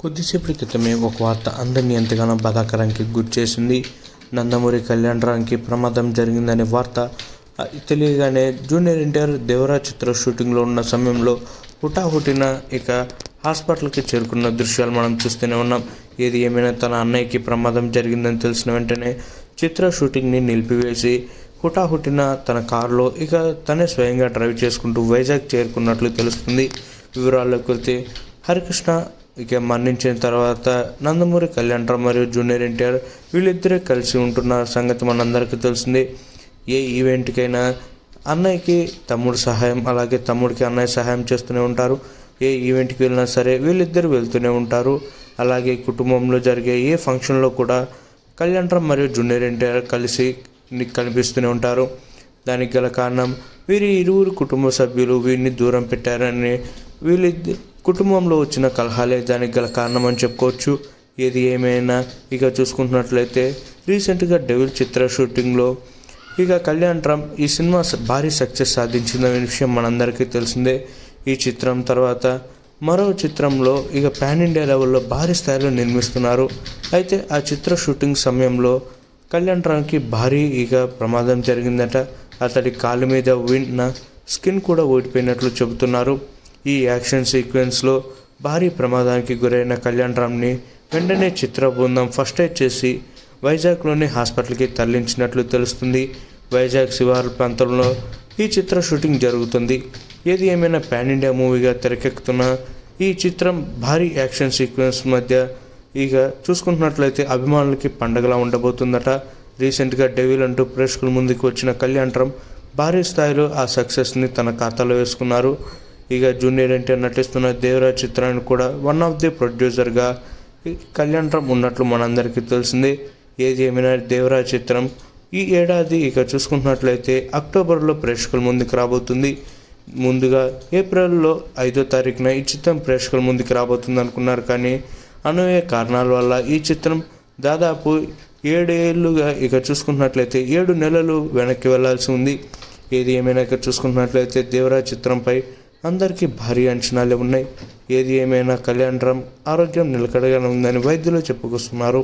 కొద్దిసేపటి క్రితమే ఒక వార్త అందరినీ ఎంతగానో బాధాకరానికి గురిచేసింది. నందమూరి కళ్యాణరామ్కి ప్రమాదం జరిగిందనే వార్త తెలియగానే జూనియర్ ఎన్టీఆర్ దేవరా చిత్ర షూటింగ్లో ఉన్న సమయంలో హుటాహుటిన ఇక హాస్పిటల్కి చేరుకున్న దృశ్యాలు మనం చూస్తూనే ఉన్నాం. ఏది ఏమైనా తన అన్నయ్యకి ప్రమాదం జరిగిందని తెలిసిన వెంటనే చిత్ర షూటింగ్ని నిలిపివేసి హుటాహుటిన తన కారులో ఇక తనే స్వయంగా డ్రైవ్ చేసుకుంటూ వైజాగ్ చేరుకున్నట్లు తెలుస్తుంది. వివరాల్లోకి వెళ్తే హరికృష్ణ ఇక మరణించిన తర్వాత నందమూరి కళ్యాణరామ్ మరియు జూనియర్ ఎన్టీఆర్ వీళ్ళిద్దరే కలిసి ఉంటున్న సంగతి మనందరికీ తెలిసింది. ఏ ఈవెంట్కైనా అన్నయ్యకి తమ్ముడు సహాయం, అలాగే తమ్ముడికి అన్నయ్య సహాయం చేస్తూనే ఉంటారు. ఏ ఈవెంట్కి వెళ్ళినా సరే వీళ్ళిద్దరు వెళ్తూనే ఉంటారు. అలాగే కుటుంబంలో జరిగే ఏ ఫంక్షన్లో కూడా కళ్యాణరామ్ మరియు జూనియర్ ఎన్టీఆర్ కలిసి కనిపిస్తూనే ఉంటారు. దానికి గల కారణం వీరి ఇరువురు కుటుంబ సభ్యులు వీరిని దూరం పెట్టారని, కుటుంబంలో వచ్చిన కలహాలే దానికి గల కారణం అని చెప్పుకోవచ్చు. ఏది ఏమైనా ఇక చూసుకుంటున్నట్లయితే రీసెంట్గా డెవిల్ చిత్ర షూటింగ్లో ఇక కళ్యాణరామ్ ఈ సినిమా భారీ సక్సెస్ సాధించిన విషయం మనందరికీ తెలిసిందే. ఈ చిత్రం తర్వాత మరో చిత్రంలో ఇక పాన్ ఇండియా లెవెల్లో భారీ స్థాయిలో నిర్మిస్తున్నారు. అయితే ఆ చిత్ర షూటింగ్ సమయంలో కళ్యాణరామ్కి భారీ ఇక ప్రమాదం జరిగిందట. అతడి కాలు మీద ఉన్న స్కిన్ కూడా ఓడిపోయినట్లు చెబుతున్నారు. ఈ యాక్షన్ సీక్వెన్స్లో భారీ ప్రమాదానికి గురైన కళ్యాణరామ్ని వెంటనే చిత్ర బృందం ఫస్ట్ ఎయిడ్ చేసి వైజాగ్లోని హాస్పిటల్కి తరలించినట్లు తెలుస్తుంది. వైజాగ్ శివారు ప్రాంతంలో ఈ చిత్ర షూటింగ్ జరుగుతుంది. ఏది ఏమైనా పాన్ ఇండియా మూవీగా తెరకెక్కుతున్న ఈ చిత్రం భారీ యాక్షన్ సీక్వెన్స్ మధ్య ఇక చూసుకుంటున్నట్లయితే అభిమానులకి పండగలా ఉండబోతుందట. రీసెంట్గా డెవిల్ అంటూ ప్రేక్షకుల ముందుకు వచ్చిన కళ్యాణరామ్ భారీ స్థాయిలో ఆ సక్సెస్ని తన ఖాతాలో వేసుకున్నారు. ఇక జూనియర్ ఎన్టీఆర్ నటిస్తున్న దేవరా చిత్రాన్ని కూడా వన్ ఆఫ్ ది ప్రొడ్యూసర్గా కళ్యాణరామ్ ఉన్నట్లు మనందరికీ తెలిసిందే. ఏది ఏమైనా దేవరా చిత్రం ఈ ఏడాది ఇక చూసుకుంటున్నట్లయితే అక్టోబర్లో ప్రేక్షకుల ముందుకు రాబోతుంది. ముందుగా ఏప్రిల్లో 5వ తారీఖున ఈ చిత్రం ప్రేక్షకుల ముందుకు రాబోతుంది అనుకున్నారు. కానీ అనూహ్య కారణాల వల్ల ఈ చిత్రం దాదాపు 7 ఏళ్ళుగా ఇక చూసుకుంటున్నట్లయితే 7 నెలలు వెనక్కి వెళ్లాల్సి ఉంది. ఏది ఏమైనా ఇక చూసుకుంటున్నట్లయితే దేవరా చిత్రంపై అందరికీ భారీ అంచనాలే ఉన్నాయి. ఏది ఏమైనా కళ్యాణరామ్ ఆరోగ్యం నిలకడగానే ఉందని వైద్యులు చెప్పుకొస్తున్నారు.